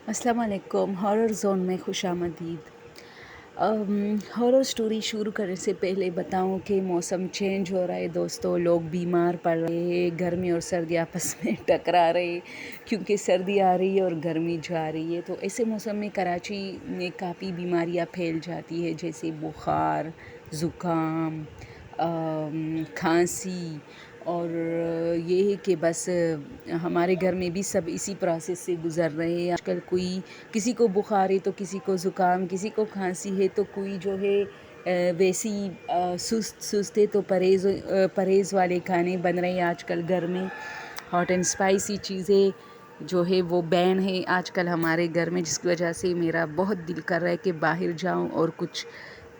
अस्सलाम वालेकुम। Horror zone में खुश आमदीद। हॉरर स्टोरी शुरू करने से पहले बताऊं कि मौसम चेंज हो रहा है दोस्तों, लोग बीमार पड़ रहे हैं, गर्मी और सर्दी आपस में टकरा रहे क्योंकि सर्दी आ रही है और गर्मी जा रही है। तो ऐसे मौसम में कराची में काफ़ी बीमारियां फैल जाती है, जैसे बुखार, ज़ुकाम, खांसी। और ये है कि बस हमारे घर में भी सब इसी प्रोसेस से गुज़र रहे हैं। आजकल कोई किसी को बुखार है तो किसी को ज़ुकाम, किसी को खांसी है तो कोई जो है वैसी सुस्त सुस्त है। तो परहेज़ वाले खाने बन रहे हैं आजकल घर में। हॉट एंड स्पाइसी चीज़ें जो है वो बैन है आजकल हमारे घर में, जिसकी वजह से मेरा बहुत दिल कर रहा है कि बाहर जाऊं और कुछ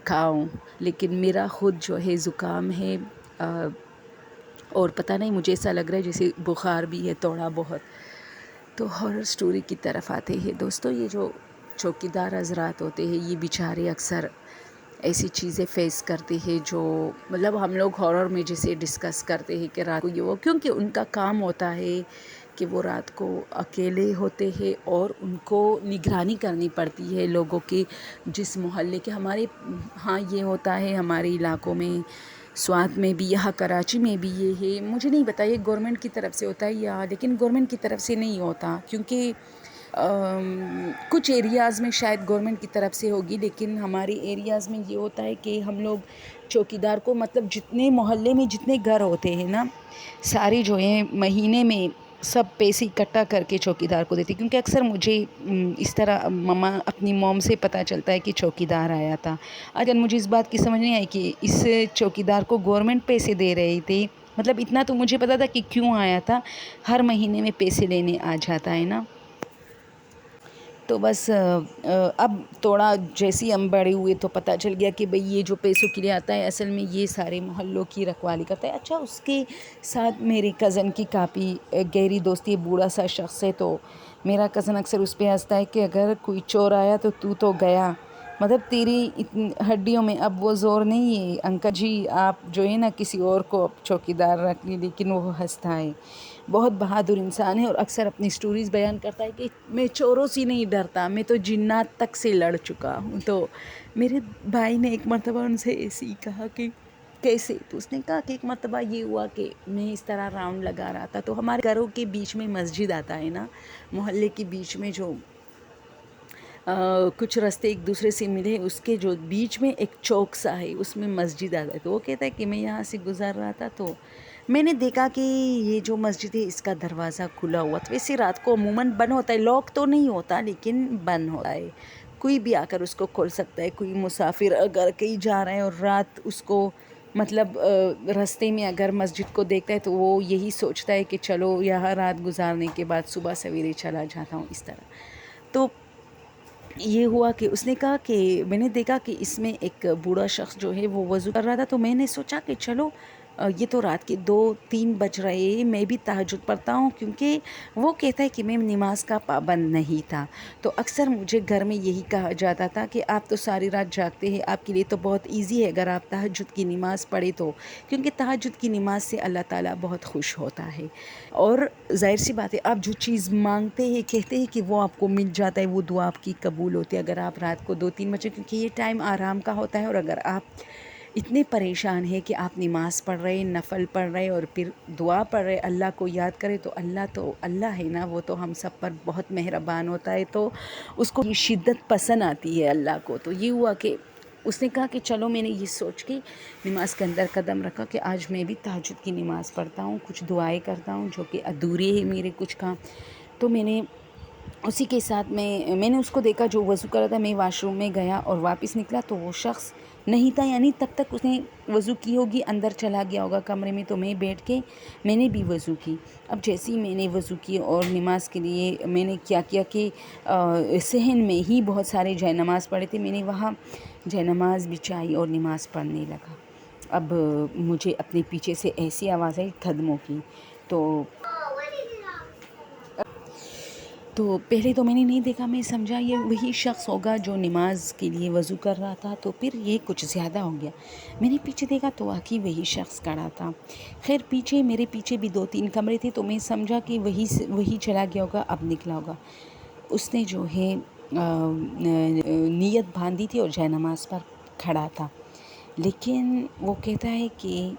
खाऊं। लेकिन मेरा ख़ुद जो है ज़ुकाम है, और पता नहीं, मुझे ऐसा लग रहा है जैसे बुखार भी है थोड़ा बहुत। तो हॉरर स्टोरी की तरफ आते हैं दोस्तों। ये जो चौकीदार हजरात होते हैं, ये बेचारे अक्सर ऐसी चीज़ें फेस करते हैं जो मतलब हम लोग हॉरर में जैसे डिस्कस करते हैं कि रात को ये वो, क्योंकि उनका काम होता है कि वो रात को अकेले होते हैं और उनको निगरानी करनी पड़ती है लोगों की, जिस मोहल्ले के हमारे। हाँ, ये होता है हमारे इलाकों में, स्वात में भी, यहाँ कराची में भी ये है। मुझे नहीं पता ये गवर्नमेंट की तरफ से होता है या, लेकिन गवर्नमेंट की तरफ से नहीं होता, क्योंकि कुछ एरियाज़ में शायद गवर्नमेंट की तरफ से होगी, लेकिन हमारे एरियाज़ में ये होता है कि हम लोग चौकीदार को, मतलब जितने मोहल्ले में जितने घर होते हैं ना, सारे जो हैं महीने में सब पैसे इकट्ठा करके चौकीदार को देते। क्योंकि अक्सर मुझे इस तरह मम्मा अपनी मॉम से पता चलता है कि चौकीदार आया था। अगर मुझे इस बात की समझ नहीं आई कि इस चौकीदार को गवर्नमेंट पैसे दे रही थी, मतलब इतना तो मुझे पता था कि क्यों आया था, हर महीने में पैसे लेने आ जाता है ना। तो बस अब थोड़ा जैसे ही हम बड़े हुए तो पता चल गया कि भाई ये जो पैसों के लिए आता है असल में ये सारे मोहल्लों की रखवाली करता है। अच्छा, उसके साथ मेरे कज़न की काफ़ी गहरी दोस्ती है। बूढ़ा सा शख्स है, तो मेरा कज़न अक्सर उस पे हंसता है कि अगर कोई चोर आया तो तू तो गया, मतलब तेरी हड्डियों में अब वो ज़ोर नहीं है, अंकल जी आप जो है ना किसी और को चौकीदार रख ली। लेकिन वो हंसता है, बहुत बहादुर इंसान है और अक्सर अपनी स्टोरीज़ बयान करता है कि मैं चोरों से नहीं डरता, मैं तो जिन्नात तक से लड़ चुका हूँ। तो मेरे भाई ने एक मर्तबा उनसे ऐसे ही कहा कि कैसे, तो उसने कहा कि एक मर्तबा ये हुआ कि मैं इस तरह राउंड लगा रहा था, तो हमारे घरों के बीच में मस्जिद आता है ना, मोहल्ले के बीच में जो कुछ रास्ते एक दूसरे से मिले, उसके जो बीच में एक चौक सा है, उसमें मस्जिद आता है। तो वो कहता है कि मैं यहाँ से गुज़र रहा था तो मैंने देखा कि ये जो मस्जिद है इसका दरवाज़ा खुला हुआ था। वैसे रात को अमूमन बंद होता है, लॉक तो नहीं होता लेकिन बंद होता है, कोई भी आकर उसको खोल सकता है। कोई मुसाफिर अगर कहीं जा रहा है और रात उसको मतलब रास्ते में अगर मस्जिद को देखता है तो वो यही सोचता है कि चलो यहाँ रात गुजारने के बाद सुबह सवेरे चला जाता हूँ, इस तरह। तो ये हुआ कि उसने कहा कि मैंने देखा कि इसमें एक बूढ़ा शख्स जो है वो वज़ू कर रहा था, तो मैंने सोचा कि चलो ये तो रात के 2-3 बज रहे हैं, मैं भी तहज्जुद पढ़ता हूँ, क्योंकि वो कहता है कि मैं नमाज का पाबंद नहीं था। तो अक्सर मुझे घर में यही कहा जाता था कि आप तो सारी रात जागते हैं, आपके लिए तो बहुत इजी है अगर आप तहज्जुद की नमाज़ पढ़े तो, क्योंकि तहज्जुद की नमाज से अल्लाह ताला बहुत खुश होता है। और ज़ाहिर सी बात है, आप जो चीज़ मांगते हैं, कहते हैं कि वो आपको मिल जाता है, वो दुआ आपकी कबूल होती है। अगर आप रात को 2-3 बजे, क्योंकि ये टाइम आराम का होता है, और अगर आप इतने परेशान हैं कि आप नमाज़ पढ़ रहे हैं, नफ़ल पढ़ रहे हैं और फिर दुआ पढ़ रहे हैं, अल्लाह को याद करें, तो अल्लाह है ना, वो तो हम सब पर बहुत मेहरबान होता है, तो उसको ये शिद्दत पसंद आती है अल्लाह को। तो ये हुआ कि उसने कहा कि चलो, मैंने ये सोच के नमाज के अंदर कदम रखा कि आज मैं भी तहज्जुद की नमाज़ पढ़ता हूँ, कुछ दुआएं करता हूँ जो कि अधूरे हैं मेरे कुछ काम। तो मैंने उसी के साथ में मैंने उसको देखा जो वज़ू कर रहा था। मैं वॉशरूम में गया और वापस निकला तो वो शख्स नहीं था, यानी तब तक उसने वज़ू की होगी, अंदर चला गया होगा कमरे में। तो मैं बैठ के मैंने भी वज़ू की। अब जैसे ही मैंने वज़ू की और नमाज के लिए मैंने क्या किया कि सहन में ही बहुत सारे जय नमाज़ पढ़े थे, मैंने वहाँ जय नमाज़ बिछाई और नमाज़ पढ़ने लगा। अब मुझे अपने पीछे से ऐसी आवाज़ आई कदमों की। तो पहले तो मैंने नहीं देखा, मैं समझा ये वही शख्स होगा जो नमाज के लिए वज़ू कर रहा था, तो फिर ये कुछ ज़्यादा हो गया। मैंने पीछे देखा तो वाकई वही शख्स खड़ा था। खैर, मेरे पीछे भी 2-3 कमरे थे, तो मैं समझा कि वही चला गया होगा, अब निकला होगा। اس نے جو ہے نیت باندھی تھی اور جے نماز پر کھڑا تھا، لیکن وہ کہتا ہے کہ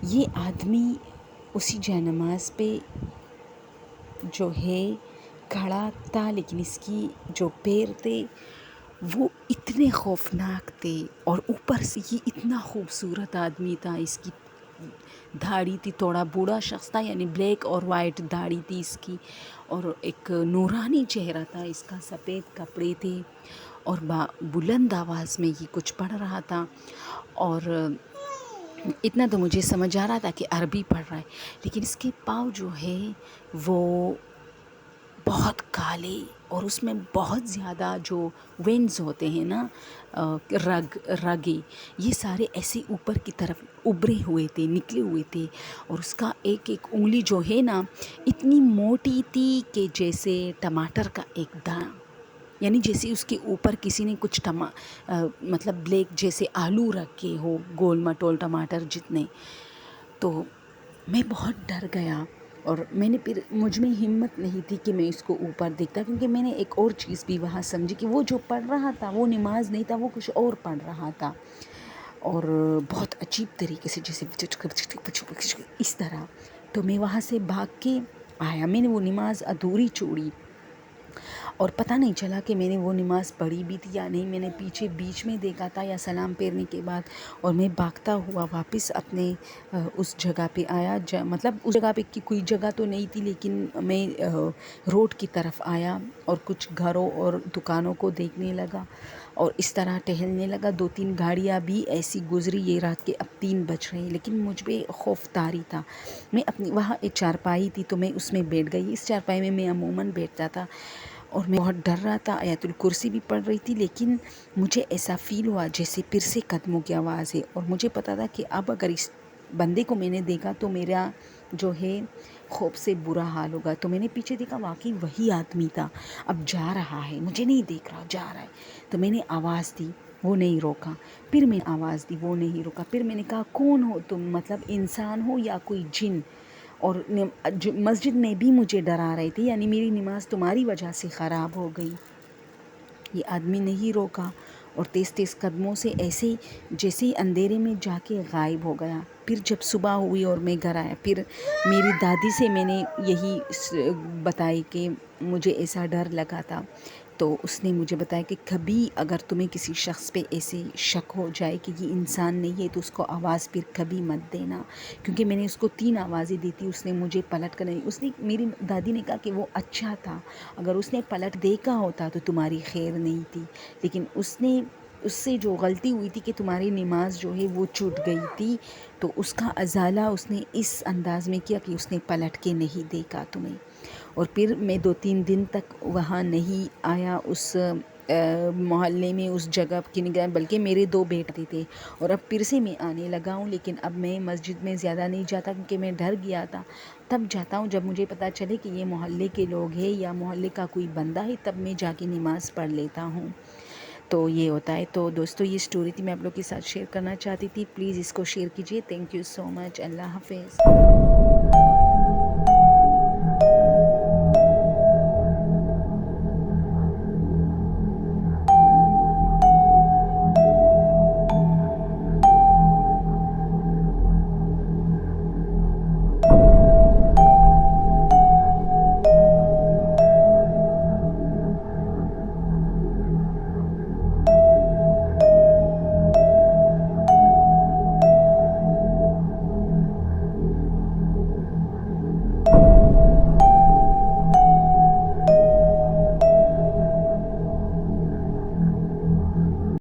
یہ آدمی اسی جے نماز پہ جو ہے کھڑا تھا، لیکن اس کی جو پیر تھے وہ اتنے خوفناک تھے، اور اوپر سے یہ اتنا خوبصورت آدمی تھا، اس کی داڑھی تھی، تھوڑا بوڑھا شخص تھا، یعنی بلیک اور وائٹ داڑھی تھی اس کی، اور ایک نورانی چہرہ تھا اس کا، سفید کپڑے تھے، اور بلند آواز میں یہ کچھ پڑھ رہا تھا، اور اتنا تو مجھے سمجھ آ رہا تھا کہ عربی پڑھ رہا ہے، لیکن اس کے پاؤں جو ہے وہ بہت کالے، اور اس میں بہت زیادہ جو وینز ہوتے ہیں نا، رگیں، یہ سارے ایسے اوپر کی طرف ابھرے ہوئے تھے، نکلے ہوئے تھے، اور اس کا ایک ایک انگلی جو ہے نا اتنی موٹی تھی کہ جیسے ٹماٹر کا ایک دانہ، یعنی جیسے اس کے اوپر کسی نے کچھ مطلب بلیک جیسے آلو رکھے ہو، گول مٹول ٹماٹر جتنے. تو میں بہت ڈر گیا، اور میں نے پھر مجھ میں ہمت نہیں تھی کہ میں اس کو اوپر دیکھتا، کیونکہ میں نے ایک اور چیز بھی وہاں سمجھی کہ وہ جو پڑھ رہا تھا وہ نماز نہیں تھا، وہ کچھ اور پڑھ رہا تھا، اور بہت عجیب طریقے سے، جیسے اس طرح. تو میں وہاں سے بھاگ کے آیا، میں نے وہ نماز ادھوری چھوڑی، اور پتہ نہیں چلا کہ میں نے وہ نماز پڑھی بھی تھی یا نہیں. میں نے پیچھے بیچ میں دیکھا تھا یا سلام پھیرنے کے بعد، اور میں بھاگتا ہوا واپس اپنے اس جگہ پہ آیا، مطلب اس جگہ پہ کی کوئی جگہ تو نہیں تھی، لیکن میں روڈ کی طرف آیا اور کچھ گھروں اور دکانوں کو دیکھنے لگا، اور اس طرح ٹہلنے لگا. 2-3 گاڑیاں بھی ایسی گزری، یہ رات کے اب 3 بج رہے ہیں، لیکن مجھ پہ خوف طاری تھا. میں اپنی وہاں ایک چارپائی تھی تو میں اس میں بیٹھ گئی. اس چارپائی میں میں عموماً بیٹھتا تھا، اور میں بہت ڈر رہا تھا. آیت الکرسی بھی پڑھ رہی تھی، لیکن مجھے ایسا فیل ہوا جیسے پھر سے قدموں کی آواز ہے، اور مجھے پتا تھا کہ اب اگر اس بندے کو میں نے دیکھا تو میرا جو ہے خوف سے برا حال ہوگا. تو میں نے پیچھے دیکھا، واقعی وہی آدمی تھا، اب جا رہا ہے، مجھے نہیں دیکھ رہا، جا رہا ہے. تو میں نے آواز دی، وہ نہیں روکا. پھر میں آواز دی، وہ نہیں روکا. پھر میں نے کہا کون ہو تم، مطلب انسان ہو یا کوئی جن؟ اور مسجد میں بھی مجھے ڈرا رہے تھے، یعنی میری نماز تمہاری وجہ سے خراب ہو گئی. یہ آدمی نہیں روکا، اور تیز تیز قدموں سے ایسے جیسے اندھیرے میں جا کے غائب ہو گیا. پھر جب صبح ہوئی اور میں گھر آیا، پھر میری دادی سے میں نے یہی بتائی کہ مجھے ایسا ڈر لگا تھا. تو اس نے مجھے بتایا کہ کبھی اگر تمہیں کسی شخص پہ ایسے شک ہو جائے کہ یہ انسان نہیں ہے، تو اس کو آواز پھر کبھی مت دینا. کیونکہ میں نے اس کو 3 آوازیں دی تھی، اس نے مجھے پلٹ کر نہیں. اس نے، میری دادی نے کہا کہ وہ اچھا تھا، اگر اس نے پلٹ دیکھا ہوتا تو تمہاری خیر نہیں تھی، لیکن اس سے جو غلطی ہوئی تھی کہ تمہاری نماز جو ہے وہ چھوٹ گئی تھی، تو اس کا ازالہ اس نے اس انداز میں کیا کہ اس نے پلٹ کے نہیں دیکھا تمہیں. اور پھر میں 2-3 دن تک وہاں نہیں آیا، اس محلے میں، اس جگہ کی نگاہ، بلکہ میرے 2 بیٹے تھے. اور اب پھر سے میں آنے لگا ہوں، لیکن اب میں مسجد میں زیادہ نہیں جاتا، کیونکہ میں ڈر گیا تھا. تب جاتا ہوں جب مجھے پتہ چلے کہ یہ محلے کے لوگ ہیں یا محلے کا کوئی بندہ ہے، تب میں جا کے نماز پڑھ لیتا ہوں. تو یہ ہوتا ہے. تو دوستو، یہ سٹوری تھی، میں آپ لوگ کے ساتھ شیئر کرنا چاہتی تھی. پلیز اس کو شیئر کیجیے. تھینک یو سو مچ. اللہ حافظ.